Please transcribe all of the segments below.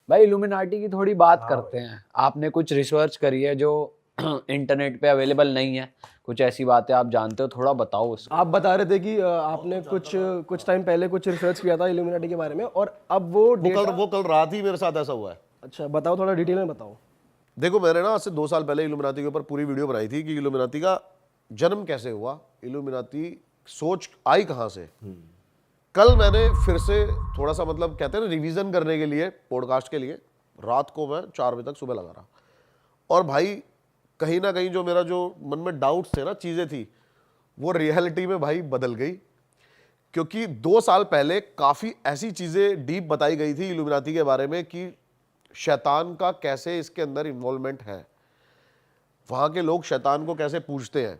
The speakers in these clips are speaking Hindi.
भाई इल्यूमिनाटी की थोड़ी बात करते हैं। आपने कुछ रिसर्च करी है जो इंटरनेट पे अवेलेबल नहीं है, कुछ ऐसी बातें आप जानते हो, थोड़ा बताओ उसको। आप बता रहे थे कि आपने कुछ कुछ टाइम पहले कुछ रिसर्च किया था इल्यूमिनाटी के बारे में, और अब वो डेटा। वो कल रात ही मेरे साथ ऐसा हुआ है। अच्छा बताओ, थोड़ा डिटेल में बताओ। देखो, मैंने ना आज से 2 साल पहले इल्यूमिनाती के ऊपर पूरी वीडियो बनाई थी कि इल्यूमिनाती का जन्म कैसे हुआ, इल्यूमिनाती सोच आई कहां से। कल मैंने फिर से थोड़ा सा मतलब कहते हैं ना रिवीजन करने के लिए, पॉडकास्ट के लिए, रात को मैं 4 बजे तक सुबह लगा रहा। और भाई कहीं ना कहीं जो मेरा जो मन में डाउट्स थे ना, चीजें थी, वो रियलिटी में भाई बदल गई। क्योंकि 2 साल पहले काफी ऐसी चीजें डीप बताई गई थी इल्यूमिनाती के बारे में कि शैतान का कैसे इसके अंदर इन्वॉल्वमेंट है, वहां के लोग शैतान को कैसे पूजते हैं।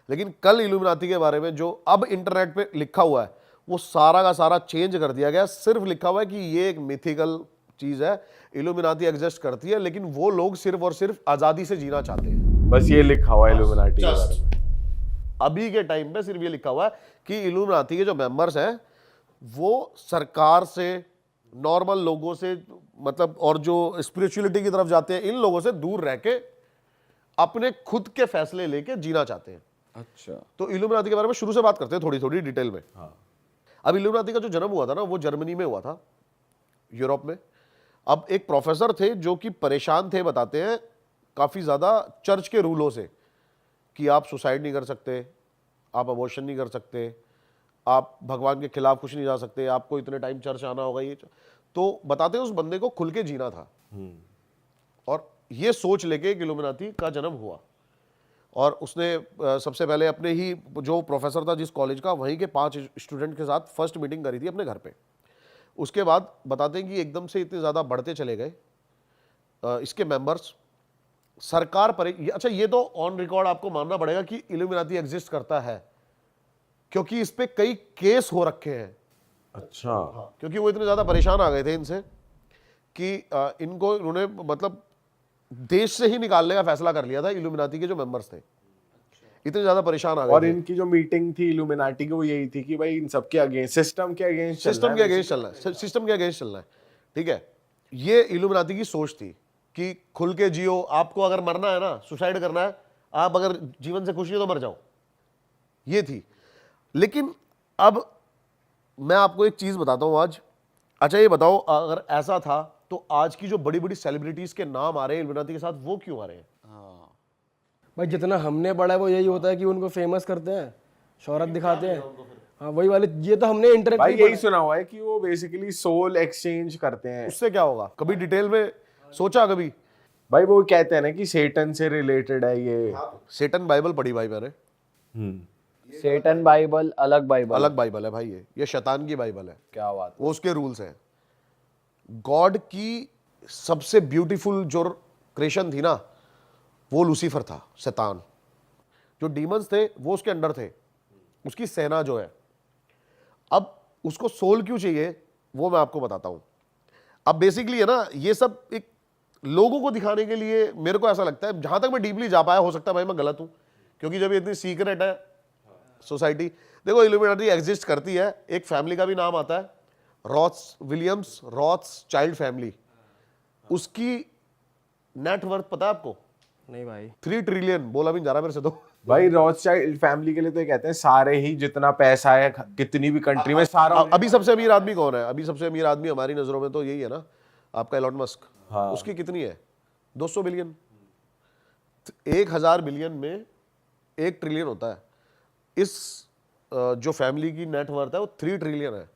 लेकिन कल इल्यूमिनाती के बारे में जो अब इंटरनेट पे लिखा हुआ है, वो सारा का सारा चेंज कर दिया गया। सिर्फ लिखा हुआ है कि ये एक मिथिकल चीज है, इल्यूमिनाती एग्जिस्ट करती है, लेकिन वो लोग सिर्फ और सिर्फ आजादी से जीना चाहते हैं। बस ये लिखा हुआ है इल्यूमिनाटी के बारे में। अभी के टाइम पे सिर्फ ये लिखा हुआ है कि इल्यूमिनाती के जो मेंबर्स हैं वो सरकार से, नॉर्मल लोगों से, मतलब और जो स्पिरिचुअलिटी की तरफ जाते हैं, इन लोगों से दूर रह के अपने खुद के फैसले लेके जीना चाहते हैं। अच्छा, तो इल्यूमिनाती के बारे में शुरू से बात करते हैं थोड़ी थोड़ी डिटेल में। अब इल्यूमिनाती का जो जन्म हुआ था ना, वो जर्मनी में हुआ था, यूरोप में। अब एक प्रोफेसर थे जो कि परेशान थे, बताते हैं, काफी ज्यादा चर्च के रूलों से, कि आप सुसाइड नहीं कर सकते, आप अबॉर्शन नहीं कर सकते, आप भगवान के खिलाफ कुछ नहीं जा सकते, आपको इतने टाइम चर्च आना होगा। ये तो बताते हैं उस बंदे को खुल के जीना था, और ये सोच लेके एक इल्यूमिनाती का जन्म हुआ। और उसने सबसे पहले अपने ही जो प्रोफेसर था जिस कॉलेज का, वहीं के 5 स्टूडेंट के साथ फर्स्ट मीटिंग करी थी अपने घर पे। उसके बाद बताते हैं कि एकदम से इतने ज़्यादा बढ़ते चले गए इसके मेंबर्स। सरकार पर अच्छा, ये तो ऑन रिकॉर्ड आपको मानना पड़ेगा कि इल्यूमिनाती एग्जिस्ट करता है, क्योंकि इस पे कई केस हो रखे हैं। अच्छा, क्योंकि वो इतने ज़्यादा परेशान आ गए थे इनसे कि इनको इन्होंने मतलब देश से ही निकालने का फैसला कर लिया था। इल्यूमिनाती के जो मेंबर्स थे इतने ज्यादा परेशान आ गए और थे। इनकी जो मीटिंग थी इल्यूमिनाटी की, वो यही थी कि भाई इन सबके अगेंस्ट, सिस्टम के अगेंस्ट सिस्टम के अगेंस्ट चलना है, सिस्टम के अगेंस्ट चलना है। ठीक है, ये इल्यूमिनाती की सोच थी कि खुल के जियो, आपको अगर मरना है ना, सुसाइड करना है, आप अगर जीवन से खुशी हो तो मर जाओ, ये थी। लेकिन अब मैं आपको एक चीज बताता हूं आज। अच्छा ये बताओ, अगर ऐसा था तो आज की जो बड़ी बड़ी सेलिब्रिटीज के नाम आ रहे हैं इल्यूमिनाती के साथ, वो क्यों आ रहे हैं? भाई जितना हमने पढ़ा है वो यही होता है कि उनको फेमस करते हैं, शोहरत दिखाते हैं। हाँ वही वाले, ये तो हमने इंटरनेट भाई यही सुना हुआ है कि वो बेसिकली सोल एक्सचेंज करते हैं। उससे क्या होगा? कभी डिटेल में सोचा कभी? भाई वो कहते हैं ना कि सेटन से रिलेटेड है ये। सेटन बाइबल पढ़ी भाई मैंने। सेटन बाइबल अलग बाइबल, अलग बाइबल है भाई, ये शैतान की बाइबल है। क्या बात। वो उसके रूल्स हैं। गॉड की सबसे ब्यूटीफुल जो क्रिएशन थी ना, वो लूसीफर था, शैतान। जो डीमंस थे वो उसके अंडर थे, उसकी सेना जो है। अब उसको सोल क्यों चाहिए वो मैं आपको बताता हूं। अब बेसिकली है ना, ये सब एक लोगों को दिखाने के लिए, मेरे को ऐसा लगता है, जहां तक मैं डीपली जा पाया, हो सकता है भाई मैं गलत हूं, क्योंकि जब ये इतनी सीक्रेट है सोसाइटी। देखो इल्यूमिनाटी एग्जिस्ट करती है, एक फैमिली का भी नाम आता है, रॉथ्स विलियम्स रॉथ्स चाइल्ड फैमिली। उसकी नेट वर्थ पता है आपको? नहीं भाई। 3 ट्रिलियन, बोला भी नहीं जा रहा मेरे से तो। भाई रॉथस्चाइल्ड फैमिली के लिए तो ये कहते हैं सारे ही जितना पैसा है कितनी भी कंट्री में सारा। अभी सबसे अमीर आदमी कौन है? अभी सबसे अमीर आदमी हमारी नजरों में तो यही है ना, आपका एलोन मस्क। हाँ। उसकी कितनी है? 200 बिलियन। 1000 बिलियन में 1 ट्रिलियन होता है। इस जो फैमिली की नेट वर्थ है वो 3 ट्रिलियन है।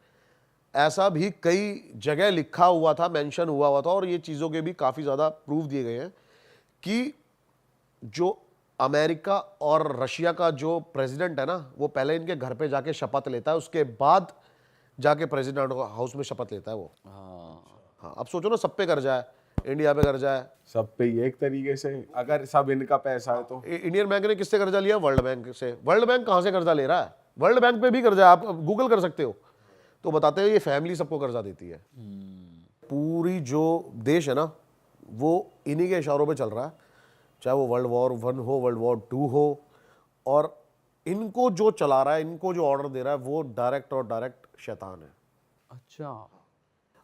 ऐसा भी कई जगह लिखा हुआ था, मेंशन हुआ था, और ये चीजों के भी काफी ज्यादा प्रूफ दिए गए हैं कि जो अमेरिका और रशिया का जो प्रेसिडेंट है ना, वो पहले इनके घर पे जाके शपथ लेता है, उसके बाद जाके प्रेसिडेंट हाउस में शपथ लेता है वो। हाँ, अब सोचो ना, सब पे कर जाए, इंडिया पे कर जाए, सब पे ही एक तरीके से, अगर सब इनका पैसा है तो। इंडियन बैंक ने किससे कर्जा लिया? वर्ल्ड बैंक से। वर्ल्ड बैंक कहां से कर्जा ले रहा है? वर्ल्ड बैंक पे भी कर्जा है, आप गूगल कर सकते हो। तो बताते हैं ये फैमिली सबको कर्जा देती है। पूरी जो देश है ना, वो इन्हीं के इशारों पे चल रहा है, चाहे वो वर्ल्ड वॉर 1 हो, वर्ल्ड वॉर 2 हो। और इनको जो चला रहा है, इनको जो ऑर्डर दे रहा है, वो डायरेक्ट और डायरेक्ट शैतान है। अच्छा,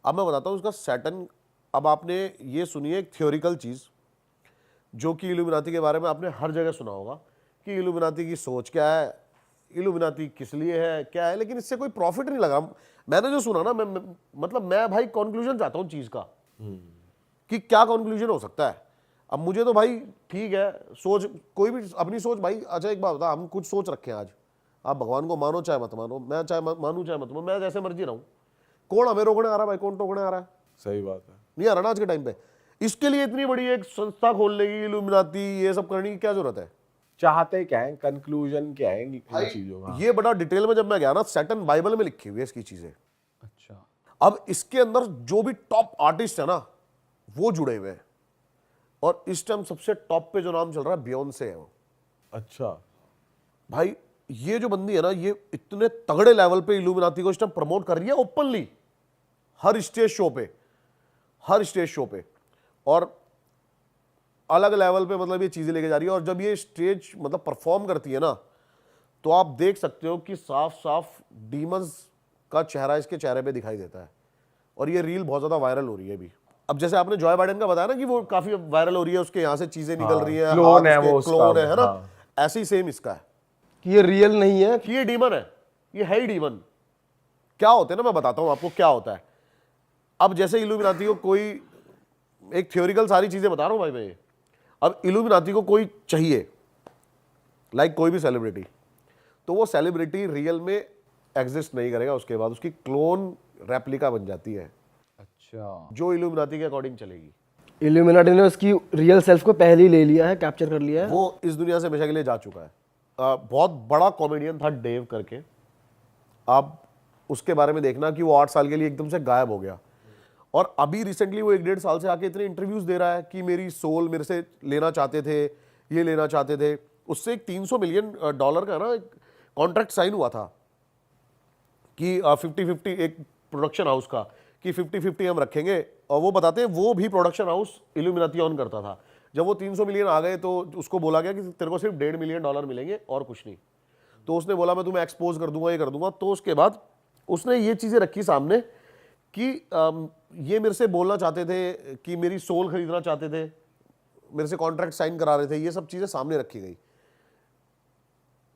अब मैं बताता हूँ उसका सैटन अब आपने ये सुनिए एक थ्योरिकल चीज़ जो कि इल्यूमिनाती के बारे में आपने हर जगह सुना होगा कि इल्यूमिनाती की सोच क्या है, इल्यूमिनाती किस लिए है, क्या है, लेकिन इससे कोई प्रॉफिट नहीं लग रहा। मैंने जो सुना ना, मैं भाई कंक्लूजन चाहता हूँ चीज़ का कि क्या कंक्लूजन हो सकता है। अब मुझे तो भाई ठीक है, सोच कोई भी अपनी सोच भाई। अच्छा एक बात बता, हम कुछ सोच रखे हैं आज, आप भगवान को मानो चाहे मत मानो, मैं चाहे मानूं चाहे मत मानूं, मैं जैसे मर्जी रहूं, कौन हमें रोकने आ रहा है भाई? कौन टोकने आ रहा है? सही बात है। नहीं आ रहा ना आज के टाइम पे। इसके लिए इतनी बड़ी एक संस्था खोलने की, इल्यूमिनाती ये सब करने की क्या जरूरत है? चाहते क्या है, कंक्लूजन क्या है इन चीजों का? ये बड़ा डिटेल में जब मैं गया ना, सैटर्न बाइबल में लिखी हुई है इसकी चीजें। अच्छा, अब इसके अंदर जो भी टॉप आर्टिस्ट है ना, वो जुड़े हुए हैं, और इस टाइम सबसे टॉप पे जो नाम चल रहा है बियोंसे है वो। अच्छा, भाई ये जो बंदी है ना, ये इतने तगड़े लेवल पे इल्यूमिनाती को इस टाइम प्रमोट कर रही है ओपनली, हर स्टेज शो पे, हर स्टेज शो पे, और अलग लेवल पे मतलब ये चीजें लेके जा रही है। और जब ये स्टेज मतलब परफॉर्म करती है ना, तो आप देख सकते हो कि साफ साफ डीमंस का चेहरा इसके चेहरे पे दिखाई देता है। और ये रील बहुत ज्यादा वायरल हो रही है अभी। अब जैसे आपने जॉय बाइडेन का बताया ना कि वो काफी वायरल हो रही है, उसके यहाँ से चीजें निकल रही है, क्लोन है वो उसका, क्लोन है ना, हाँ। ऐसे ही सेम इसका है कि ये रियल नहीं है। कि ये डीमन है, ये है ही डीमन। क्या होते हैं ना, मैं बताता हूं आपको क्या होता है। अब जैसे इल्यूमिनाती को कोई, एक थ्योरिकल सारी चीजें बता रहा हूं भाई मैं ये। अब इल्यूमिनाती को कोई चाहिए, लाइक कोई भी सेलिब्रिटी, तो वो सेलिब्रिटी रियल में एग्जिस्ट नहीं करेगा, उसके बाद उसकी क्लोन रेप्लिका बन जाती है अच्छा, जो इल्यूमिनाती के अकॉर्डिंग चलेगी। इल्यूमिनाटी ने उसकी रियल सेल्फ को पहले ही ले लिया है, कैप्चर कर लिया है। वो इस दुनिया से हमेशा के लिए जा चुका है। बहुत बड़ा कॉमेडियन था डेव करके, आप उसके बारे में देखना कि वो 8 साल के लिए एकदम से गायब हो गया, और अभी रिसेंटली वो 1-1.5 साल से आके इतने इंटरव्यूज दे रहा है कि मेरी सोल मेरे से लेना चाहते थे, ये लेना चाहते थे। उससे एक $300 मिलियन का ना कॉन्ट्रैक्ट साइन हुआ था कि 50-50 एक प्रोडक्शन हाउस का, कि 50-50 हम रखेंगे। और वो बताते हैं वो भी प्रोडक्शन हाउस इल्यूमिनाती ऑन करता था। जब वो 300 मिलियन आ गए तो उसको बोला गया कि तेरे को सिर्फ $1.5 मिलियन मिलेंगे और कुछ नहीं। तो उसने बोला मैं तुम्हें एक्सपोज कर दूंगा, ये कर दूंगा। तो उसके बाद उसने ये चीज़ें रखी सामने कि ये मेरे से बोलना चाहते थे कि मेरी सोल खरीदना चाहते थे, मेरे से कॉन्ट्रैक्ट साइन करा रहे थे, ये सब चीज़ें सामने रखी गई।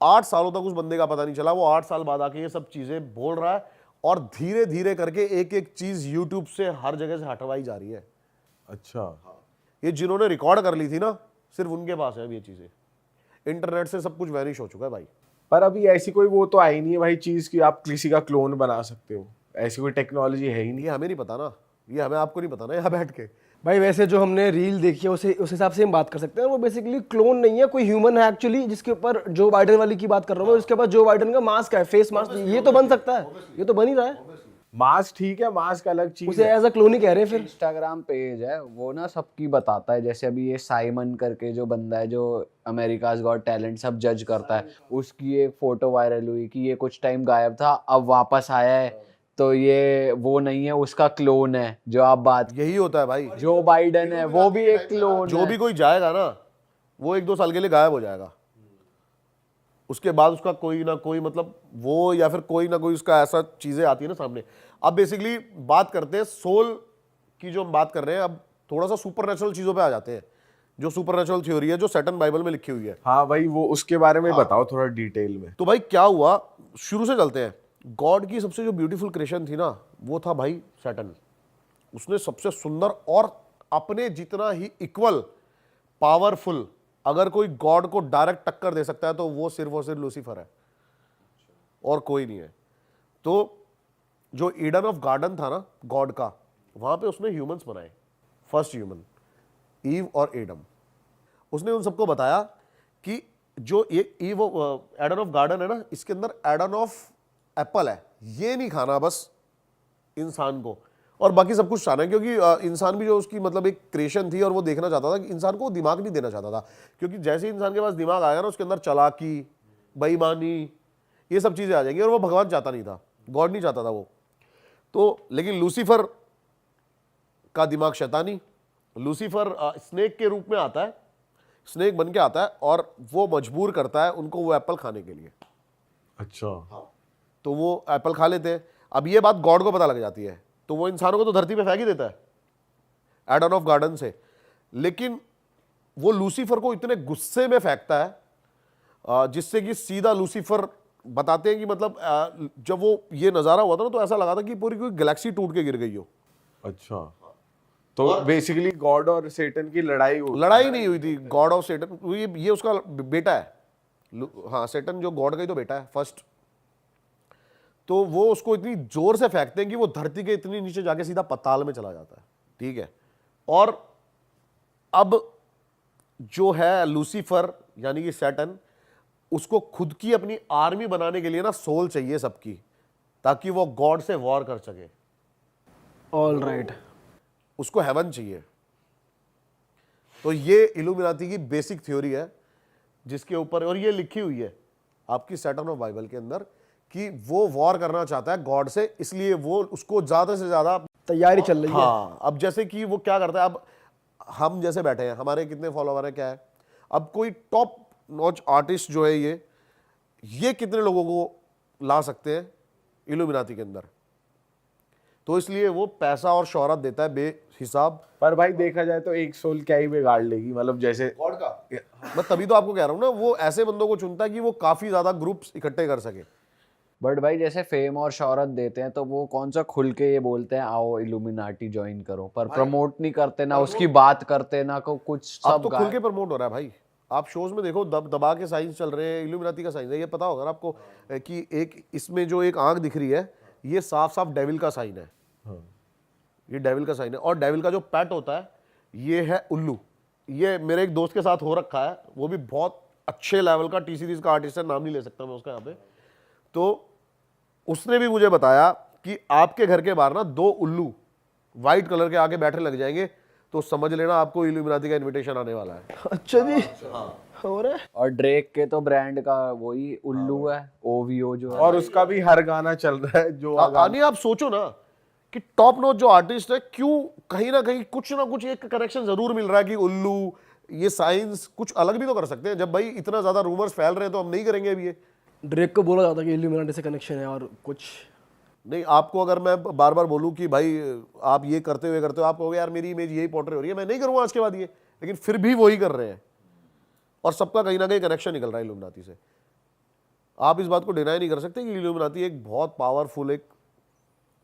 8 सालों तक उस बंदे का पता नहीं चला, वो 8 साल बाद आके ये सब चीज़ें बोल रहा है, और धीरे धीरे करके एक एक चीज़ यूट्यूब से हर जगह से हटवाई जा रही है। अच्छा, ये जिन्होंने रिकॉर्ड कर ली थी ना, सिर्फ उनके पास है अब ये चीज़ें। इंटरनेट से सब कुछ वैनिश हो चुका है भाई। पर अभी ऐसी कोई वो तो आई नहीं है भाई चीज कि आप किसी का क्लोन बना सकते हो, ऐसी कोई टेक्नोलॉजी है ही नहीं। ये हमें नहीं पता ना, ये हमें आपको नहीं पता ना यहाँ बैठ के। भाई वैसे जो हमने रील देखी है उस हिसाब से हम बात कर सकते हैं। वो बेसिकली क्लोन नहीं है, कोई ह्यूमन है एक्चुअली, जिसके ऊपर जो बाइडेन वाली की बात कर रहा हूँ मैं, उसके पास जो बाइडेन का मास्क है, फेस मास्क, ये तो बन सकता है, ये तो बन ही रहा है। मास्क ठीक है, मास्क अलग चीज उसे है। एज अ क्लोन ही कह रहे हैं फिर। इंस्टाग्राम पेज है वो ना, सबकी बताता है। जैसे अभी ये साइमन करके जो बंदा है जो अमेरिकाज गॉट टैलेंट सब जज करता है, उसकी एक फोटो वायरल हुई कि ये कुछ टाइम गायब था, अब वापस आया है, तो ये वो नहीं है, उसका क्लोन है। जो आप बात, यही होता है भाई, जो बाइडन है वो भी एक क्लोन जो भी कोई जाएगा ना वो 1-2 साल के लिए गायब हो जाएगा। उसके बाद उसका कोई ना कोई मतलब वो, या फिर कोई ना कोई उसका ऐसा चीजें आती है ना सामने। अब बेसिकली बात करते हैं सोल की, जो हम बात कर रहे हैं, अब थोड़ा सा सुपरनेचुरल चीजों पे आ जाते हैं। जो सुपरनेचुरल थ्योरी है जो सैटर्न बाइबल में लिखी हुई है। हाँ भाई, वो उसके बारे में बताओ थोड़ा डिटेल में। तो भाई क्या हुआ, शुरू से चलते हैं। गॉड की सबसे जो ब्यूटीफुल क्रिएशन थी ना, वो था भाई सैटर्न। उसने सबसे सुंदर और अपने जितना ही इक्वल पावरफुल, अगर कोई गॉड को डायरेक्ट टक्कर दे सकता है तो वो सिर्फ और सिर्फ लूसीफर है, और कोई नहीं है। तो जो ईडन ऑफ गार्डन था ना गॉड का, वहां पे उसने ह्यूमंस बनाए, फर्स्ट ह्यूमन ईव और एडम। उसने उन सबको बताया कि जो ये ईव एडन ऑफ गार्डन है ना, इसके अंदर एडन ऑफ एप्पल है, ये नहीं खाना बस इंसान को, और बाकी सब कुछ खाना है। क्योंकि इंसान भी जो उसकी मतलब एक क्रिएशन थी, और वो देखना चाहता था कि इंसान को दिमाग नहीं देना चाहता था, क्योंकि जैसे ही इंसान के पास दिमाग आएगा ना, उसके अंदर चालाकी, बेईमानी, ये सब चीजें आ जाएंगी, और वो भगवान चाहता नहीं था, गॉड नहीं चाहता था वो। तो लेकिन लूसीफर का दिमाग शैतानी, लूसीफर स्नेक के रूप में आता है, स्नेक बन के आता है, और वो मजबूर करता है उनको वो एप्पल खाने के लिए। अच्छा, तो वो एप्पल खा लेते हैं। अब ये बात गॉड को पता लग जाती है, तो वो इंसानों को तो धरती पे फेंक ही देता है। एडन ऑफ गार्डन से, लेकिन वो लूसीफर को इतने गुस्से में फेंकता है जिससे कि सीधा लूसीफर बताते हैं कि मतलब जब वो ये नज़ारा हुआ था ना तो ऐसा लगा था कि पूरी कोई गैलेक्सी टूट के गिर गई हो। अच्छा, तो बेसिकली गॉड और सेटन की लड़ाई लड़ाई नहीं हुई थी, गॉड ऑफ सेटन, ये उसका बेटा है। हाँ, सेटन जो गॉड का ही तो बेटा है फर्स्ट। तो वो उसको इतनी जोर से फेंकते हैं कि वो धरती के इतनी नीचे जाके सीधा पताल में चला जाता है, ठीक है। और अब जो है लूसीफर यानी कि सैटर्न, उसको खुद की अपनी आर्मी बनाने के लिए ना सोल चाहिए सबकी, ताकि वो गॉड से वॉर कर सके। ऑल राइट, उसको हेवन चाहिए। तो ये इल्यूमिनाती की बेसिक थ्योरी है जिसके ऊपर, और ये लिखी हुई है आपकी सैटर्न ऑफ बाइबल के अंदर कि वो वॉर करना चाहता है गॉड से, इसलिए वो उसको ज्यादा से ज्यादा तैयारी चल रही है। हाँ, अब जैसे कि वो क्या करता है, अब हम जैसे बैठे हैं, हमारे कितने फॉलोवर है, क्या है, अब कोई टॉप नॉच आर्टिस्ट जो है ये कितने लोगों को ला सकते हैं इल्यूमिनाती के अंदर, तो इसलिए वो पैसा और शोहरत देता है बेहिसाब। पर भाई देखा जाए तो एक सोल क्या ही बिगाड़ लेगी, मतलब जैसे गॉड का मैं तभी तो आपको कह रहा हूं ना, वो ऐसे बंदों को चुनता है कि वो काफी ज्यादा ग्रुप्स इकट्ठे कर सके। बट भाई जैसे फेम और शोहरत देते हैं तो वो कौन सा खुल के ये बोलते हैं आओ इल्यूमिनाटी ज्वाइन करो, पर प्रमोट नहीं करते, ना उसकी बात करते, ना को कुछ, अब सब तो खुल के प्रमोट हो रहा है भाई। आप शोज में देखो, दबा के साइंस चल रहे हैं, इल्यूमिनाती का साइंस है। ये पता होगा ना आपको कि एक इसमें जो एक आंख दिख रही है, ये साफ साफ डेविल का साइन है। ये डेविल का साइन है, और डेविल का जो पैट होता है ये है उल्लू। ये मेरे एक दोस्त के साथ हो रखा है, वो भी बहुत अच्छे लेवल का टी सीरीज का आर्टिस्ट है, नाम नहीं ले सकता मैं उसका यहाँ पे। तो उसने भी मुझे बताया कि आपके घर के बाहर ना 2 उल्लू व्हाइट कलर के आके बैठे लग जाएंगे, तो समझ लेना आपको इल्यूमिनाती का इनविटेशन आने वाला है। अच्छा जी, हो रहा है। और ड्रेक के तो ब्रांड का वही उल्लू है, ओवीओ जो है। और उसका भी हर गाना चल रहा है जो नहीं, आप सोचो ना कि टॉप नॉच जो आर्टिस्ट है, क्यों कहीं ना कहीं कुछ ना कुछ एक कनेक्शन जरूर मिल रहा है कि उल्लू, ये साइंस कुछ अलग भी तो कर सकते हैं। जब भाई इतना ज्यादा रूमर्स फैल रहे हैं तो हम नहीं करेंगे अभी ये। ड्रेक को बोला जाता है कि इल्यूमिनाटी से कनेक्शन है, और कुछ नहीं, आपको अगर मैं बार बार बोलूं कि भाई आप ये करते हुए आप कहोगे यार मेरी इमेज यही पोर्ट्रे हो रही है, मैं नहीं करूंगा आज के बाद ये, लेकिन फिर भी वही कर रहे हैं, और सबका कहीं ना कहीं कनेक्शन निकल रहा है इल्यूमिनाती से। आप इस बात को डिनाई नहीं कर सकते कि इल्यूमिनाती एक बहुत पावरफुल एक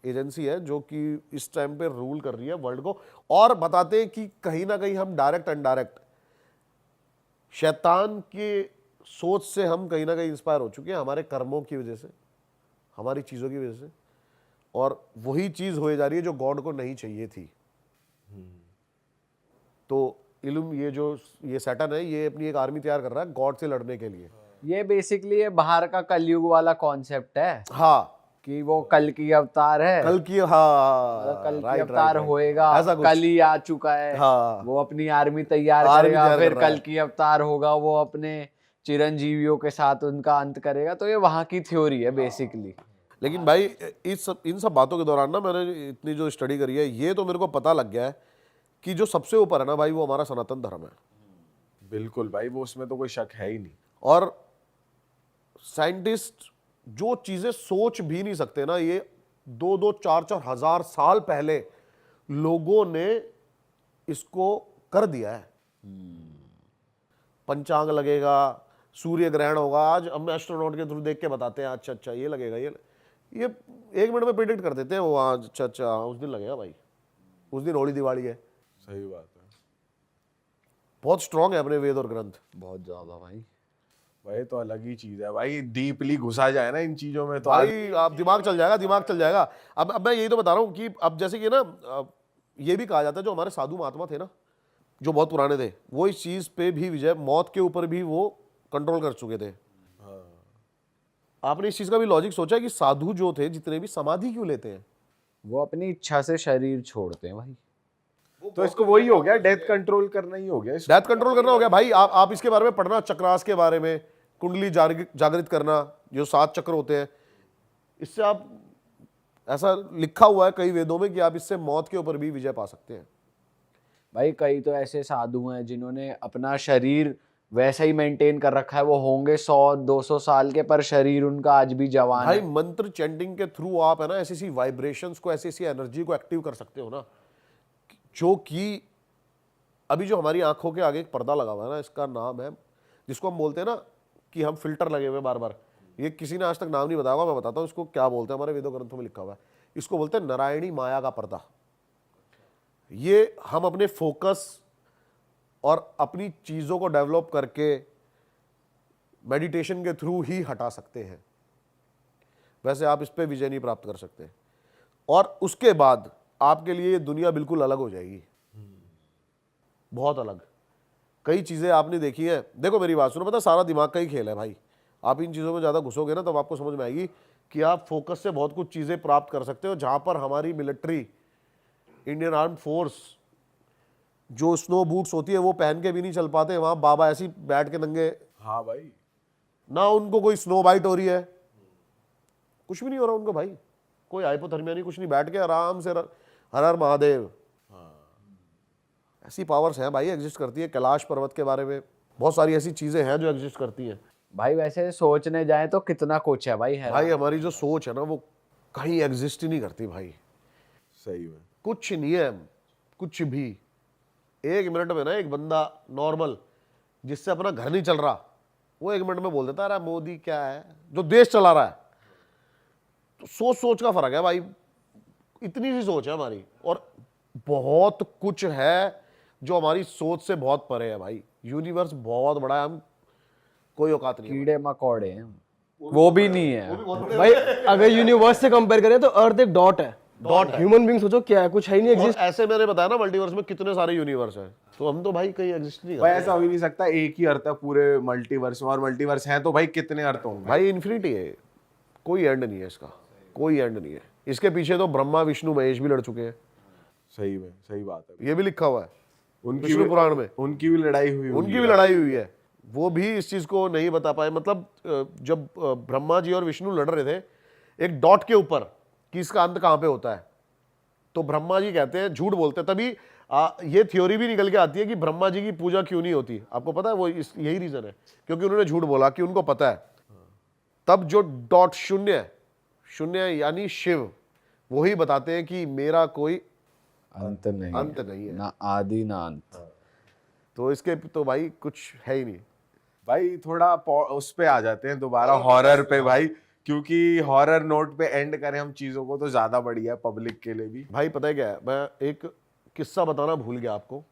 एजेंसी है जो कि इस टाइम पे रूल कर रही है वर्ल्ड को। और बताते हैं कि कहीं ना कहीं हम डायरेक्ट इनडायरेक्ट शैतान के सोच से हम कहीं ना कहीं इंस्पायर हो चुके हैं, हमारे कर्मों की वजह से, हमारी चीज़ों की वजह से, और वही चीज़ होए जा रही है जो गॉड को नहीं चाहिए थी। तो ये सैटर्न है, ये अपनी एक आर्मी तैयार कर रहा है गॉड से लड़ने के लिए। ये बेसिकली ये बाहर का कलयुग वाला कॉन्सेप्ट है हाँ, कि वो कल की अवतार है, कल की, हाँ, मतलब कल की राइट, अवतार राइट, होएगा, ऐसा कुछ। कल ही आ चुका है। हाँ। वो अपनी आर्मी तैयार आर्मी करेगा, तैयार फिर कर रहा कल है। की अवतार होगा, वो अपने चिरंजीवियों के साथ उनका अंत करेगा। तो ये वहां की थ्योरी है बेसिकली। लेकिन भाई इन सब बातों के दौरान ना मैंने इतनी जो स्टडी करी है, ये तो मेरे को पता लग गया है कि जो सबसे ऊपर है ना भाई, वो हमारा सनातन धर्म है। बिल्कुल भाई, वो उसमें तो कोई शक है ही नहीं। और साइंटिस्ट जो चीजें सोच भी नहीं सकते ना, ये 2-2, 4-4 हजार साल पहले लोगों ने इसको कर दिया है। पंचांग लगेगा, सूर्य ग्रहण होगा, आज हम एस्ट्रोनॉट के थ्रू देख के बताते हैं, अच्छा ये लगेगा, ये 1 मिनट में प्रेडिक्ट कर देते हैं वो, आज अच्छा उस दिन लगेगा भाई, उस दिन होली दिवाली है। सही बात है बहुत स्ट्रांग है अपने वेद और ग्रंथ। बहुत ज्यादा भाई। भाई, तो अलग ही चीज है भाई, डीपली घुसा जाए ना इन चीजों में तो भाई आप दिमाग चल जाएगा। अब मैं यही तो बता रहा हूँ कि अब जैसे कि ना ये भी कहा जाता है जो हमारे साधु महात्मा थे ना, जो बहुत पुराने थे, वो इस चीज पे भी विजय, मौत के ऊपर भी वो कंट्रोल कर चुके थे। आपने इस चीज का भी लॉजिक सोचा है कि साधु जो थे जितने भी, समाधि क्यों लेते हैं? वो अपनी इच्छा से शरीर छोड़ते हैं भाई। तो इसको वही हो गया, डेथ कंट्रोल करना ही हो गया। डेथ कंट्रोल करना हो गया भाई। आप इसके बारे में पढ़ना, चक्रास के बारे में, कुंडली जागृत करना, जो 7 चक्र होते हैं, इससे आप, ऐसा लिखा हुआ है कई वेदों में कि आप इससे मौत के ऊपर भी विजय पा सकते हैं। भाई कई तो ऐसे साधु हैं जिन्होंने अपना शरीर वैसा ही मेंटेन कर रखा है, वो होंगे 100-200 साल के, पर शरीर उनका आज भी जवान भाई है। मंत्र चैंटिंग के थ्रू आप है ना ऐसी वाइब्रेशंस को, ऐसी एनर्जी को एक्टिव कर सकते हो ना, जो कि अभी जो हमारी आंखों के आगे एक पर्दा लगा हुआ है ना, इसका नाम है, जिसको हम बोलते हैं ना कि हम फिल्टर लगे हुए बार बार, ये किसी ने आज तक नाम नहीं बताया होगा, मैं बताता हूँ इसको क्या बोलते हैं, हमारे वेदों ग्रंथों में लिखा हुआ है, इसको बोलते हैं नारायणी माया का पर्दा। ये हम अपने फोकस और अपनी चीजों को डेवलप करके मेडिटेशन के थ्रू ही हटा सकते हैं, वैसे आप इस पे विजय नहीं प्राप्त कर सकते। और उसके बाद आपके लिए ये दुनिया बिल्कुल अलग हो जाएगी, बहुत अलग। कई चीजें आपने देखी है, देखो मेरी बात सुनो, पता सारा दिमाग का ही खेल है भाई। आप इन चीजों में ज्यादा घुसोगे ना तब आपको समझ में आएगी कि आप फोकस से बहुत कुछ चीजें प्राप्त कर सकते हो। जहां पर हमारी मिलिट्री, इंडियन आर्म फोर्स, जो स्नो बूट्स होती है वो पहन के भी नहीं चल पाते, वहां बाबा ऐसी बैठ के नंगे, हाँ भाई, ना उनको कोई स्नो बाइट हो रही है, कुछ भी नहीं हो रहा उनको भाई, कोई हाइपोथर्मिया नहीं, कुछ नहीं, बैठ के आराम से हर हर महादेव। ऐसी पावर्स हैं भाई, एग्जिस्ट करती है। कैलाश पर्वत के बारे में बहुत सारी ऐसी चीजें हैं जो एग्जिस्ट करती हैं भाई। वैसे सोचने जाए तो कितना कुछ है भाई, है भाई। हमारी जो सोच है ना वो कहीं एग्जिस्ट ही नहीं करती भाई, सही में। कुछ नहीं है, कुछ भी। एक मिनट में ना एक बंदा नॉर्मल जिससे अपना घर नहीं चल रहा, वो एक मिनट में बोल देता है अरे मोदी क्या है, जो देश चला रहा है। तो सोच सोच का फर्क है भाई, इतनी सी सोच है हमारी, और बहुत कुछ है जो हमारी सोच से बहुत परे है भाई। यूनिवर्स बहुत बड़ा है, हम कोई औकात नहीं है। कीड़े मकोड़े हैं, वो भी नहीं है भाई अगर यूनिवर्स से कंपेयर करें तो अर्थ एक डॉट है। डॉट है। ह्यूमन बींग सोचो क्या है, कुछ है ही नहीं और एग्जिस्ट। ऐसे मैंने बताया ना मल्टीवर्स में कितने सारे यूनिवर्स हैं, तो हम तो भाई कहीं एग्जिस्ट नहीं भाई करते ऐसा हो ही नहीं सकता, एक ही अर्थ है पूरे मल्टीवर्स में, और मल्टीवर्स हैं तो भाई कितने अर्थ होंगे। भाई। इन्फिनिटी है, कोई एंड नहीं है इसका, कोई एंड नहीं है। इसके पीछे तो ब्रह्मा विष्णु महेश भी लड़ चुके हैं, सही में, सही बात है। ये भी लिखा हुआ है उनकी विष्णु भी पुराण में, उनकी भी लड़ाई हुई, उनकी भी लड़ाई हुई है, वो भी इस चीज को नहीं बता पाए। मतलब जब ब्रह्मा जी और विष्णु लड़ रहे थे एक डॉट के ऊपर कि इसका अंत कहां पे होता है, तो ब्रह्मा जी कहते हैं, झूठ बोलते हैं, तभी ये थ्योरी भी निकल के आती है कि ब्रह्मा जी की पूजा क्यों नहीं होती। आपको पता है वो यही रीजन है, क्योंकि उन्होंने झूठ बोला कि उनको पता है। तब जो डॉट शून्य है, शून्य यानी शिव, वही बताते हैं कि मेरा कोई अंत नहीं, अंत नहीं है, ना आदि ना अंत। तो इसके तो भाई कुछ है ही नहीं। भाई थोड़ा उस पे आ जाते हैं दोबारा, हॉरर पे भाई, क्योंकि हॉरर नोट पे एंड करें हम चीजों को तो ज्यादा बढ़िया है पब्लिक के लिए भी। भाई पता है क्या है, मैं एक किस्सा बताना भूल गया आपको,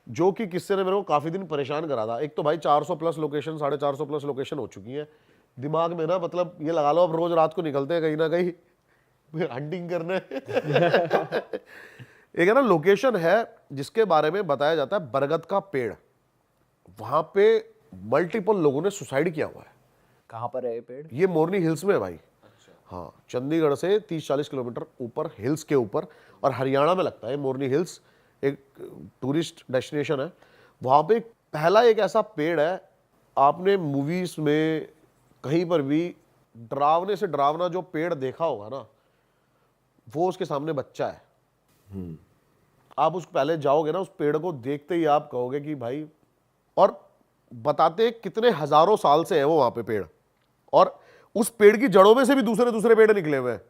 जो कि किस्से ने मेरे को काफी दिन परेशान करा था। एक तो भाई 400 प्लस लोकेशन, 450 प्लस लोकेशन हो चुकी हैं दिमाग में ना, मतलब ये लगा लो अब रोज रात को निकलते हैं कहीं ना कहीं हंटिंग करने एक है ना लोकेशन है जिसके बारे में बताया जाता है बरगद का पेड़, वहां पे मल्टीपल लोगों ने सुसाइड किया हुआ है। कहाँ पर है ये पेड़? ये मोरनी हिल्स में है भाई। हाँ, चंडीगढ़ से 30-40 किलोमीटर ऊपर, हिल्स के ऊपर, और हरियाणा में लगता है मोरनी हिल्स, एक टूरिस्ट डेस्टिनेशन है। वहाँ पे पहला एक ऐसा पेड़ है, आपने मूवीज में कहीं पर भी डरावने से डरावना जो पेड़ देखा होगा ना, वो उसके सामने बच्चा है। आप उस पहले जाओगे ना, उस पेड़ को देखते ही आप कहोगे कि भाई, और बताते कितने हजारों साल से है वो वहां पे पेड़, और उस पेड़ की जड़ों में से भी दूसरे दूसरे पेड़ निकले हुए हैं।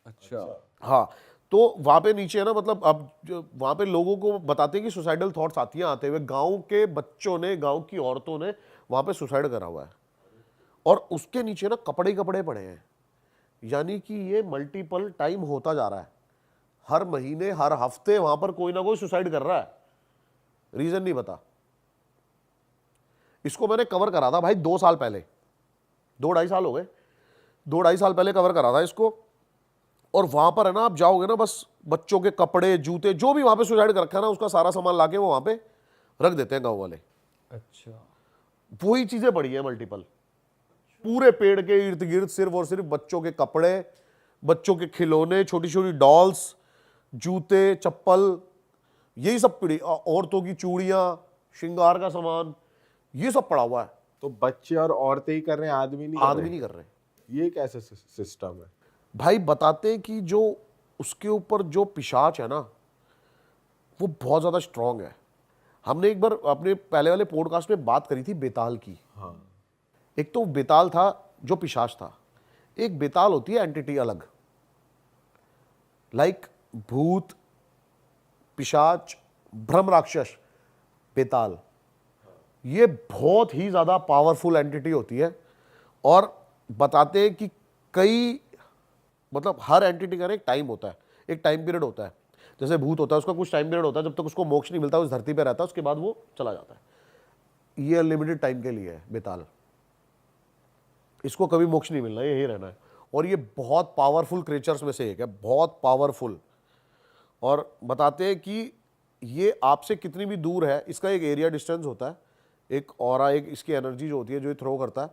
अच्छा। हाँ, तो वहां पे नीचे है ना, मतलब अब वहां पे लोगों को बताते हैं कि सुसाइडल थॉट्स आती हैं आते हुए। गांव के बच्चों ने, गांव की औरतों ने वहां पे सुसाइड करा हुआ है, और उसके नीचे ना कपड़े ही कपड़े पड़े हैं। यानी कि ये मल्टीपल टाइम होता जा रहा है, हर महीने हर हफ्ते वहां पर कोई ना कोई सुसाइड कर रहा है, रीजन नहीं पता। इसको मैंने कवर करा था भाई 2 साल पहले, 2-2.5 साल हो गए, 2-2.5 साल पहले कवर करा था इसको। और वहां पर है ना, आप जाओगे ना, बस बच्चों के कपड़े, जूते, जो भी वहां पे सुसाइड कर रखा है ना, उसका सारा सामान लाके वो वहां पे रख देते हैं गांव वाले। अच्छा। वही चीजें पड़ी है मल्टीपल, पूरे पेड़ के इर्द गिर्द सिर्फ और सिर्फ बच्चों के कपड़े, बच्चों के खिलौने, छोटी छोटी डॉल्स, जूते, चप्पल, यही सब पड़ी, औरतों की चूड़ियां, श्रृंगार का सामान, ये सब पड़ा हुआ है। तो बच्चे और औरतें ही कर रहे हैं, आदमी नहीं कर आदमी रहे। नहीं कर रहे। ये कैसे सिस्टम है भाई बताते हैं कि जो उसके ऊपर जो पिशाच है ना, वो बहुत ज्यादा स्ट्रांग है। हमने एक बार अपने पहले वाले पॉडकास्ट में बात करी थी बेताल की। हाँ, एक तो बेताल था जो पिशाच था, एक बेताल होती है एंटिटी अलग, लाइक भूत, पिशाच, भ्रम राक्षस, बेताल, ये बहुत ही ज़्यादा पावरफुल एंटिटी होती है। और बताते हैं कि कई मतलब हर एंटिटी का एक टाइम होता है, एक टाइम पीरियड होता है। जैसे भूत होता है, उसका कुछ टाइम पीरियड होता है, जब तक उसको मोक्ष नहीं मिलता उस धरती पे रहता है, उसके बाद वो चला जाता है। ये अनलिमिटेड टाइम के लिए है बेताल, इसको कभी मोक्ष नहीं मिलना, यही रहना है। और ये बहुत पावरफुल क्रिएचर्स में से एक है, बहुत पावरफुल। और बताते हैं कि ये आपसे कितनी भी दूर है, इसका एक एरिया डिस्टेंस होता है, एक ऑरा, एक इसकी एनर्जी जो होती है जो ये थ्रो करता है,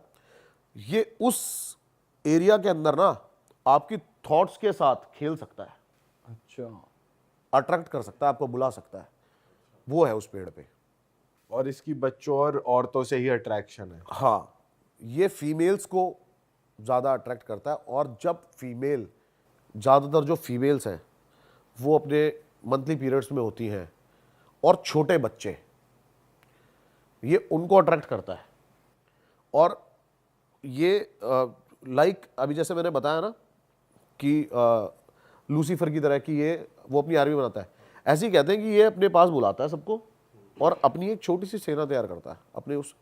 ये उस एरिया के अंदर ना आपकी थॉट्स के साथ खेल सकता है, अच्छा, अट्रैक्ट कर सकता है, आपको बुला सकता है। वो है उस पेड़ पे। और इसकी बच्चों और औरतों से ही अट्रैक्शन है। हाँ, ये फीमेल्स को ज़्यादा अट्रैक्ट करता है। और जब फीमेल, ज़्यादातर जो फीमेल्स हैं वो अपने मंथली पीरियड्स में होती हैं, और छोटे बच्चे, ये उनको अट्रैक्ट करता है। और ये लाइक अभी जैसे मैंने बताया ना कि लूसीफर की तरह कि ये वो अपनी आर्मी बनाता है, ऐसे ही कहते हैं कि ये अपने पास बुलाता है सबको और अपनी एक छोटी सी सेना तैयार करता है अपने उस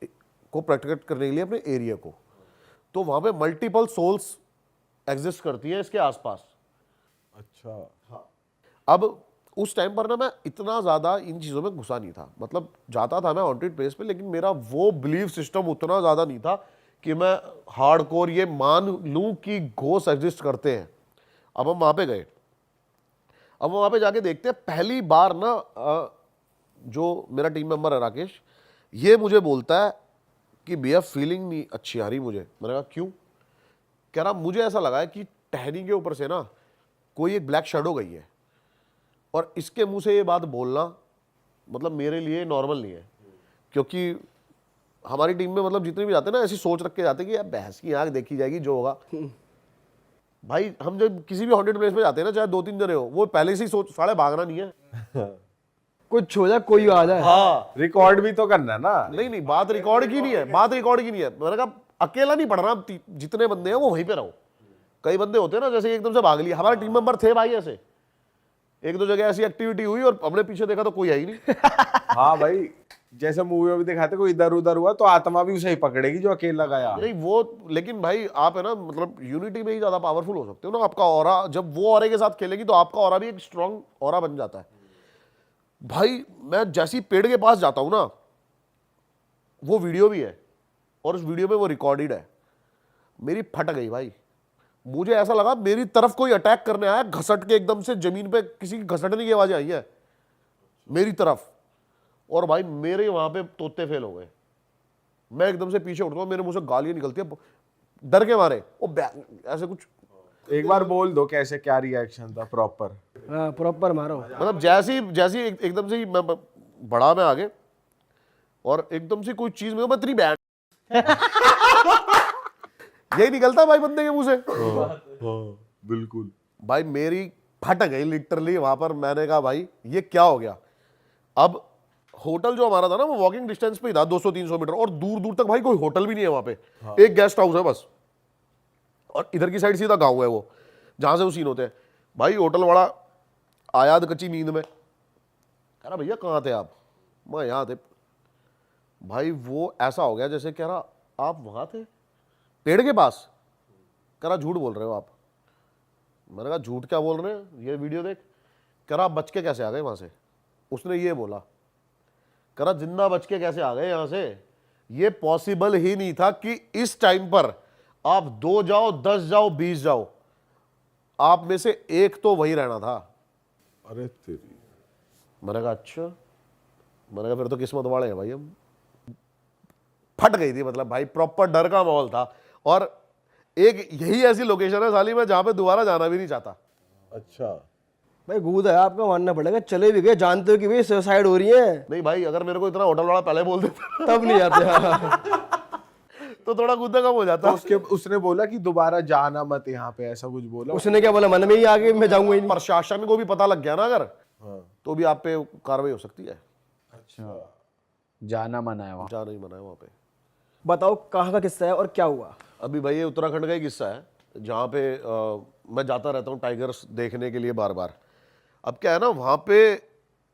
को प्रोटेक्ट करने के लिए, अपने एरिया को। तो वहां पे मल्टीपल सोल्स एग्जिस्ट करती है इसके आसपास। अच्छा। अब उस टाइम पर ना मैं इतना ज़्यादा इन चीज़ों में घुसा नहीं था, मतलब जाता था मैं हॉन्टेड प्लेस पे, लेकिन मेरा वो बिलीव सिस्टम उतना ज़्यादा नहीं था कि मैं हार्डकोर ये मान लूँ कि घोस्ट एग्जिस्ट करते हैं। अब हम वहाँ पे गए, अब वहाँ पे जाके देखते हैं, पहली बार ना जो मेरा टीम मेंबर है राकेश, ये मुझे बोलता है कि भैया फीलिंग नहीं अच्छी आ रही मुझे। मैंने कहा क्यों? कह रहा मुझे ऐसा लगा है कि टहनी के ऊपर से ना कोई एक ब्लैक शैडो गई है, और इसके मुंह से ये बात बोलना मतलब मेरे लिए नॉर्मल नहीं है, क्योंकि हमारी टीम में मतलब जितने भी जाते हैं ना ऐसी सोच रख के जाते हैं कि यार बहस की आंख देखी जाएगी, जो होगा। भाई हम जब किसी भी हॉन्टेड प्लेस में जाते हैं ना, चाहे 2-3 जने हो, वो पहले से ही सोच साले भागना नहीं है। कुछ हो जाए, कोई आ जाए। हाँ, रिकॉर्ड भी तो करना है ना। नहीं नहीं, बात रिकॉर्ड की नहीं है, बात रिकॉर्ड की नहीं है। मैंने कहा अकेला नहीं पढ़ना, जितने बंदे हैं वो वहीं पे रहो। कई बंदे होते हैं ना जैसे एकदम से भाग लिया, हमारे टीम मेंबर थे भाई ऐसे, एक दो जगह ऐसी एक्टिविटी हुई और हमने पीछे देखा तो कोई है ही नहीं। हाँ भाई, जैसे मूवी में भी दिखाते कोई इधर उधर हुआ तो आत्मा भी उसे ही पकड़ेगी जो अकेला गया। नहीं वो, लेकिन भाई आप है ना मतलब यूनिटी में ही ज्यादा पावरफुल हो सकते हो ना। आपका ऑरा जब वो ऑरे के साथ खेलेगी तो आपका ऑरा भी एक स्ट्रॉन्ग ऑरा बन जाता है। भाई मैं जैसी पेड़ के पास जाता हूं ना, वो वीडियो भी है और उस वीडियो में वो रिकॉर्डेड है, मेरी फट गई भाई। मुझे ऐसा लगा मेरी तरफ कोई अटैक करने आया, घसट के एकदम से जमीन पे किसी की घसटने की आवाज आई है मेरी तरफ, और भाई मेरे वहां पे तोते फेल हो गए। मैं एकदम से पीछे उठता हूं, मेरे मुंह से गालियां निकलती है डर के मारे, वो ऐसे कुछ। एक बार बोल दो कैसे, क्या रिएक्शन था प्रॉपर। हाँ, प्रॉपर मारो। मतलब जैसी एकदम से ही मैं बढ़ा मैं आगे, और एकदम से कोई चीज में तेरी बैंड यही निकलता भाई बंदे के मुंह से। बिल्कुल भाई मेरी फट गई लिटरली वहां पर। मैंने कहा भाई ये क्या हो गया। अब होटल जो हमारा था ना वो वॉकिंग डिस्टेंस पे ही था, 200-300 मीटर, और दूर दूर तक भाई कोई होटल भी नहीं है वहां पे। एक गेस्ट हाउस है बस, और इधर की साइड सीधा गांव है वो जहां से वो सीन होते हैं। भाई होटल वाला आया कच्ची नींद में, कह रहा भैया कहाँ थे आप? मैं यहाँ थे। भाई वो ऐसा हो गया जैसे कह रहा आप वहां थे पेड़ के पास? कह रहा झूठ बोल रहे हो आप। मैंने कहा झूठ क्या बोल रहे हैं, ये वीडियो देख। कह रहा आप बच के कैसे आ गए वहां से? उसने ये बोला, कह रहा जिंदा बच के कैसे आ गए यहां से? ये पॉसिबल ही नहीं था कि इस टाइम पर आप 2 जाओ, 10 जाओ, 20 जाओ, आप में से एक तो वही रहना था। अरे तेरी। मैंने कहा अच्छा। मैंने कहा फिर तो किस्मत वाले हैं भाई हम। फट गई थी मतलब भाई, प्रॉपर डर का माहौल था। और एक यही ऐसी लोकेशन है साली में जहां पे दोबारा जाना भी नहीं चाहता। अच्छा भाई गूद है, आपका मानना पड़ेगा। चले भी गए, जानते हो कि भाई सुसाइड हो रही है, नहीं भाई, अगर मेरे को इतना होटल वाला पहले बोल देता तब नहीं जाते। तो थोड़ा गुद्दा कम हो जाता। तो उसने बोला कि दोबारा जाना मत यहाँ पे, ऐसा कुछ बोला? उसने क्या बोला, मन में ही आगे मैं जाऊंगा ही नहीं। प्रशासन को भी पता लग गया ना अगर, हाँ। तो भी आप पे कार्रवाई हो सकती है। अच्छा, जाना मना है वहाँ। जाना ही मना है वहाँ पे। बताओ कहाँ का किस्सा है और क्या हुआ? अभी भाई ये उत्तराखंड का ही किस्सा है जहाँ पे मैं जाता रहता हूँ टाइगर्स देखने के लिए बार बार। अब क्या है ना, वहाँ पे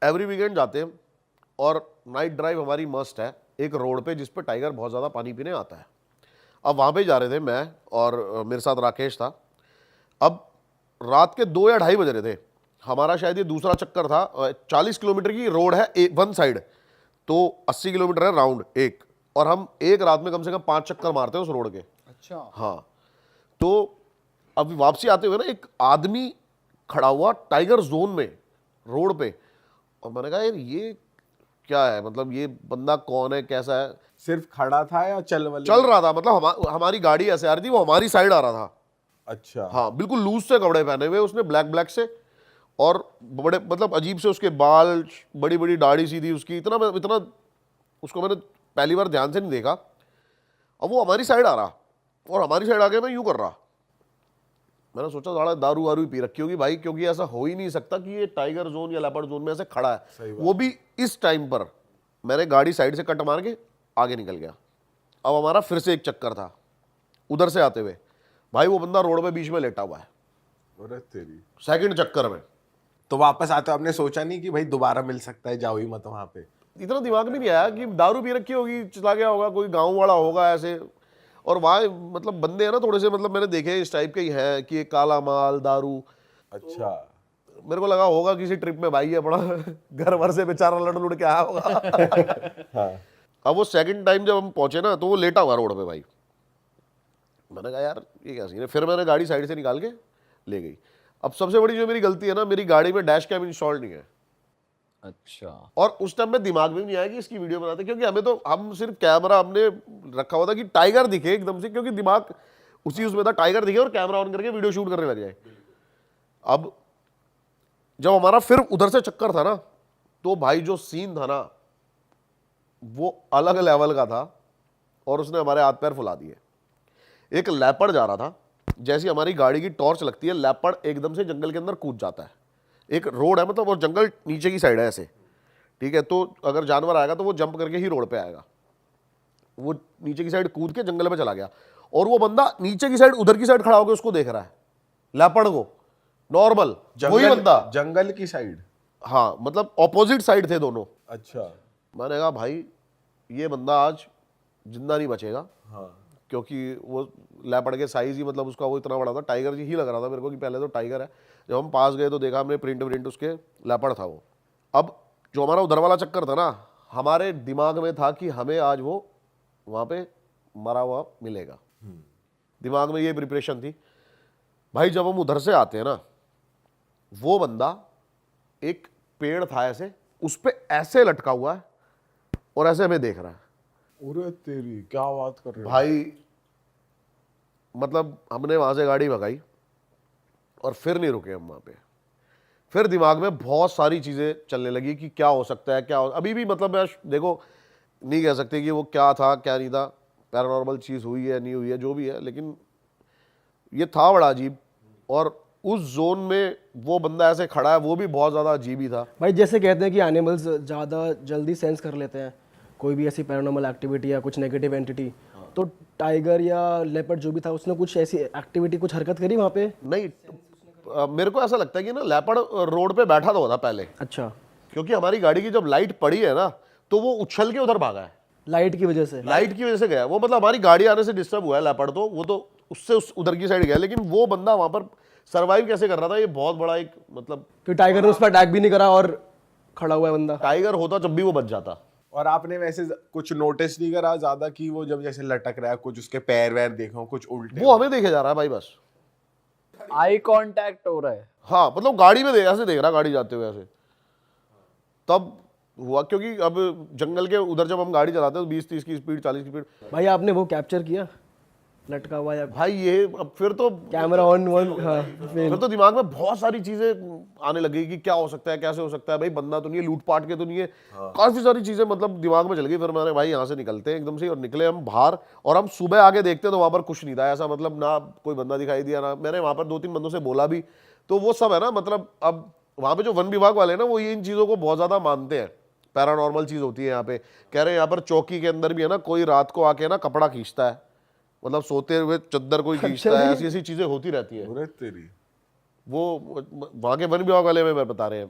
एवरी वीकेंड जाते हैं और नाइट ड्राइव हमारी मस्ट है एक रोड पे जिस पे टाइगर बहुत ज़्यादा पानी पीने आता है। अब वहाँ पे जा रहे थे मैं और मेरे साथ राकेश था। अब रात के 2 या 2:30 बज रहे थे। हमारा शायद ये दूसरा चक्कर था। 40 किलोमीटर की रोड है वन साइड, तो 80 किलोमीटर है राउंड एक, और हम एक रात में कम से कम 5 चक्कर मारते हैं उस रोड के। अच्छा। हाँ, तो अब वापसी आते हुए ना एक आदमी खड़ा हुआ टाइगर जोन में रोड पे, और मैंने कहा यार ये क्या है, मतलब ये बंदा कौन है, कैसा है। सिर्फ खड़ा था या चल रहा था, मतलब हमारी गाड़ी ऐसे आ रही थी, वो हमारी साइड आ रहा था। अच्छा। हाँ, बिल्कुल लूज से कपड़े पहने हुए उसने, ब्लैक से, और बड़े मतलब अजीब से उसके बाल, बड़ी बड़ी दाढ़ी सी थी उसकी, इतना उसको मैंने पहली बार ध्यान से नहीं देखा। अब वो हमारी साइड आ रहा और हमारी साइड आके मैं यूं कर रहा। मैंने सोचा साला दारू वारू पी रखी होगी भाई, क्योंकि ऐसा हो ही नहीं सकता कि ये टाइगर जोन या लेपर्ड जोन में ऐसे खड़ा है, वो भी इस टाइम पर। मैंने गाड़ी साइड से कट मार के आगे निकल गया। अब हमारा फिर से एक चक्कर था उधर से आते हुए, भाई वो बंदा रोड पे बीच में लेटा हुआ है। अरे तेरी। सेकंड चक्कर में तो वापस आते आपने सोचा नहीं कि भाई दोबारा मिल सकता है, जाओ ही मत वहां पे? इतना दिमाग में नहीं आया कि दारू पी रखी होगी, चला गया होगा, कोई गांव वाला होगा ऐसे। और वहाँ मतलब बंदे हैं ना थोड़े से, मतलब मैंने देखे इस टाइप के ही हैं कि काला माल दारू। अच्छा। मेरे को लगा होगा किसी ट्रिप में भाई है बड़ा घर भर से बेचारा लड़ के आया होगा। हाँ। अब वो सेकंड टाइम जब हम पहुंचे ना, तो वो लेटा हुआ रोड पे भाई। मैंने कहा यार ये क्या सीन है। फिर मैंने गाड़ी साइड से निकाल के ले गई। अब सबसे बड़ी जो मेरी गलती है ना, मेरी गाड़ी में डैश कैम इंस्टॉल नहीं है। अच्छा। और उस टाइम में दिमाग में भी नहीं आया कि इसकी वीडियो बनाते, क्योंकि हम सिर्फ कैमरा हमने रखा हुआ था कि टाइगर दिखे एकदम से, क्योंकि दिमाग उसी उसमें था, टाइगर दिखे और कैमरा ऑन करके वीडियो शूट करने लग जाए। अब जब हमारा फिर उधर से चक्कर था ना, तो भाई जो सीन था ना वो अलग लेवल का था, और उसने हमारे हाथ पैर फुला दिए। एक लेपर्ड जा रहा था, जैसी हमारी गाड़ी की टॉर्च लगती है, लेपर्ड एकदम से जंगल के अंदर कूद जाता है। एक रोड है मतलब, और जंगल नीचे की साइड है ऐसे, ठीक है, तो अगर जानवर आएगा तो वो जंप करके ही रोड पे आएगा। वो नीचे की साइड कूद के जंगल में चला गया, और वो बंदा नीचे की साइड उधर की साइड खड़ा होकर उसको देख रहा है, लेपर्ड को, नॉर्मल वही बंदा जंगल की साइड। हाँ, मतलब ऑपोजिट साइड थे दोनों। अच्छा। मैंने कहा भाई ये बंदा आज जिंदा नहीं बचेगा। हाँ। क्योंकि वो लेपर्ड के साइज ही, मतलब उसका वो इतना बड़ा था, टाइगर ही लग रहा था मेरे को कि पहले तो टाइगर है। जब हम पास गए तो देखा हमने प्रिंट उसके, लेपर्ड था वो। अब जो हमारा उधर वाला चक्कर था ना, हमारे दिमाग में था कि हमें आज वो वहाँ पे मरा हुआ मिलेगा। दिमाग में ये प्रिपरेशन थी भाई। जब हम उधर से आते हैं ना, वो बंदा एक पेड़ था ऐसे, उस पे ऐसे लटका हुआ है और ऐसे हमें देख रहा है। अरे तेरी, क्या बात कर रहे हो भाई। मतलब हमने वहां से गाड़ी भगाई और फिर नहीं रुके हम वहां पे। फिर दिमाग में बहुत सारी चीजें चलने लगी कि क्या हो सकता है, अभी भी मतलब मैं देखो नहीं कह सकते कि वो क्या था क्या नहीं था, पैरानॉर्मल चीज हुई है नहीं हुई है जो भी है, लेकिन ये था बड़ा अजीब। और उस जोन में वो बंदा ऐसे खड़ा है, वो भी बहुत ज्यादा अजीब ही था भाई। जैसे कहते हैं कि एनिमल्स ज़्यादा जल्दी सेंस कर लेते हैं कोई भी ऐसी पैरानॉर्मल एक्टिविटी या कुछ नेगेटिव एंटिटी, तो टाइगर या लेपर्ड जो भी था उसने कुछ ऐसी एक्टिविटी, कुछ हरकत करी वहाँ पे? नहीं। मेरे को ऐसा लगता है कि ना लेपर्ड रोड पे बैठा तो था पहले। अच्छा। क्योंकि हमारी गाड़ी की जब लाइट पड़ी है ना, तो वो उछल के उधर भागा है। लाइट की वजह से? लाइट की वजह से गया वो, मतलब हमारी गाड़ी आने से डिस्टर्ब हुआ है लेपर्ड, तो वो तो उससे उधर की साइड गया। लेकिन वो बंदा वहां पर सरवाइव कैसे कर रहा था, ये बहुत बड़ा एक मतलब। फिर टाइगर ने उस पर अटैक भी नहीं करा और खड़ा हुआ है बंदा? टाइगर होता जब भी वो बच जाता। और आपने वैसे कुछ नोटिस नहीं करा ज्यादा कि वो जब जैसे लटक रहा है, कुछ उसके पैर वैर देखो कुछ उल्टे? वो हमें देखे जा रहा है भाई बस। आई कांटेक्ट हो रहा है। हाँ, मतलब गाड़ी में ऐसे देख रहा, गाड़ी जाते हुए ऐसे। तब हुआ, क्योंकि अब जंगल के उधर जब हम गाड़ी चलाते हैं तो 20-30 की स्पीड, 40 की स्पीड। भाई आपने वो कैप्चर किया लटका हुआ या भाई ये अब फिर तो कैमरा ऑन वन? हाँ। फिर तो दिमाग में बहुत सारी चीजें आने लगी कि क्या हो सकता है, कैसे हो सकता है, भाई बंदा तो नहीं है, लूटपाट के तो नहीं है। काफी सारी चीजें मतलब दिमाग में चल गई। फिर मैंने भाई यहाँ से निकलते हैं एकदम से, और निकले हम बाहर, और हम सुबह आके देखते तो वहां पर कुछ नहीं था ऐसा, मतलब ना कोई बंदा दिखाई दिया ना। मैंने वहां पर 2-3 बंदों से बोला भी, तो वो सब है ना, मतलब अब वहां पे जो वन विभाग वाले ना, वो ये इन चीजों को बहुत ज्यादा मानते हैं। पैरानॉर्मल चीज होती है यहाँ पे, कह रहे हैं यहाँ पर चौकी के अंदर भी है ना, कोई रात को आके ना कपड़ा खींचता है, मतलब सोते हुए चद्दर कोई खींचता है, ऐसी ऐसी चीजें होती रहती है। अरे तेरी। वो वहां के वन विभाग वाले में बता रहे हैं।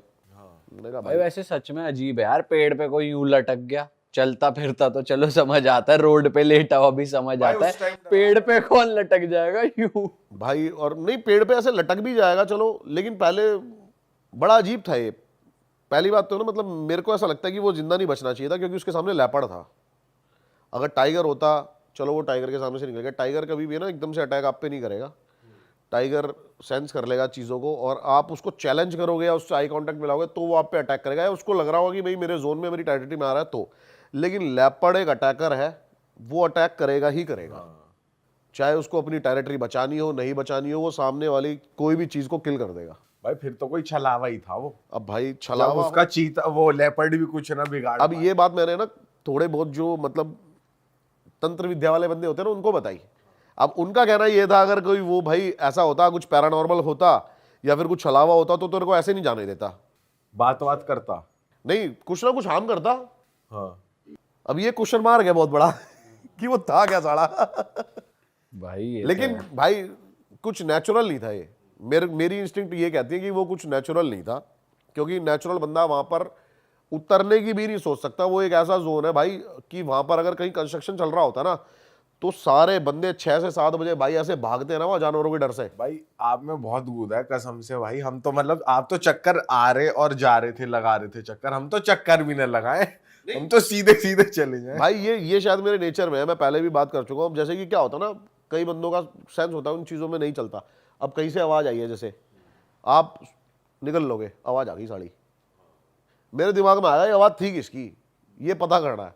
मैंने कहा भाई वैसे सच में अजीब है यार, पेड़ पे कोई यूं लटक गया, चलता फिरता तो चलो समझ आता है, रोड पे लेटा हुआ भी समझ भाई आता उस है, time पेड़ पे कौन लटक जाएगा यूं? भाई, और नहीं पेड़ पे ऐसे लटक भी जाएगा चलो, लेकिन पहले बड़ा अजीब था ये। पहली बात तो ना, मतलब मेरे को ऐसा लगता है कि वो जिंदा नहीं बचना चाहिए था, क्योंकि उसके सामने लेपर्ड था। अगर टाइगर होता, चलो वो टाइगर के सामने से निकल गया। टाइगर कभी भी ना एकदम से अटैक आप पे नहीं करेगा, टाइगर सेंस कर लेगा चीज़ों को, और आप उसको चैलेंज करोगे या उससे आई कांटेक्ट मिलाओगे तो वो आप पे अटैक करेगा, या उसको लग रहा होगा कि भाई मेरे जोन में, मेरी टेरिटरी में आ रहा है तो। लेकिन लेपर्ड एक अटैकर है, वो अटैक करेगा ही करेगा, चाहे उसको अपनी टेरिटरी बचानी हो नहीं बचानी हो, वो सामने वाली कोई भी चीज़ को किल कर देगा। भाई फिर तो कोई छलावा ही था वो। अब भाई जब छलावा, उसका चीता वो लेपर्ड भी कुछ ना बिगाड़ अब ये बात मैंने ना थोड़े बहुत जो मतलब तंत्र विद्या वाले बंदे होते हैं ना उनको बताई। अब उनका कहना ये था, अगर कोई वो भाई ऐसा होता, कुछ पैरानॉर्मल होता या फिर कुछ छलावा होता तो तेरे को ऐसे नहीं जाने देता। बात करता नहीं, कुछ ना कुछ हार्म करता। हाँ। अब ये क्वेश्चन मार्क है बहुत बड़ा कि वो था क्या साला। भाई ये लेकिन भाई कुछ नेचुरल नहीं था ये। मेरी इंस्टिंक्ट ये कहती है कि वो कुछ नेचुरल नहीं था, क्योंकि नेचुरल बंदा वहां पर उतरने की भी नहीं सोच सकता। वो एक ऐसा जोन है भाई कि वहां पर अगर कहीं कंस्ट्रक्शन चल रहा होता ना, तो सारे बंदे 6 से 7 बजे भाई ऐसे भागते हैं ना वहां जानवरों के डर से। भाई आप में बहुत गुद है कसम से भाई। हम तो मतलब आप तो चक्कर आ रहे और जा रहे थे, लगा रहे थे चक्कर, हम तो चक्कर भी न लगाए, हम तो सीधे सीधे चले जाए। भाई ये शायद मेरे नेचर में है, मैं पहले भी बात कर चुका हूँ। जैसे कि क्या होता ना, कई बंदों का सेंस होता है उन चीज़ों में नहीं चलता। अब कहीं से आवाज़ आई है, जैसे आप निकल लोगे, आवाज़ आ गई साड़ी, मेरे दिमाग में आया ये आवाज़ थी किसकी, ये पता करना है।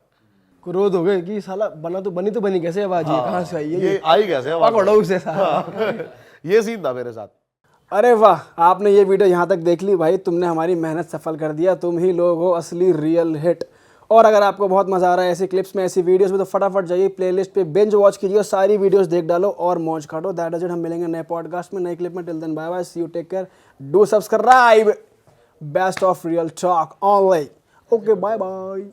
क्रोध हो गए कि साला बनी तो बनी कैसे आवाज, ये कहाँ से आई है, ये आई कैसे आवाज़? पकड़ो उसे साला। ये सीन था मेरे साथ। अरे वाह, आपने ये वीडियो यहाँ तक देख ली भाई, तुमने हमारी मेहनत सफल कर दिया। तुम ही लोग हो असली रियल हिट। और अगर आपको बहुत मजा आ रहा है ऐसी क्लिप्स में, ऐसी वीडियोस में, तो फटाफट जाइए प्लेलिस्ट पे बिंज वॉच कीजिए, सारी वीडियोस देख डालो और मौज काटो। That is it. हम मिलेंगे नए पॉडकास्ट में, नई क्लिप में। Till then bye bye, see you, take care, do subscribe. Best of Real Talk Online. Okay, bye bye.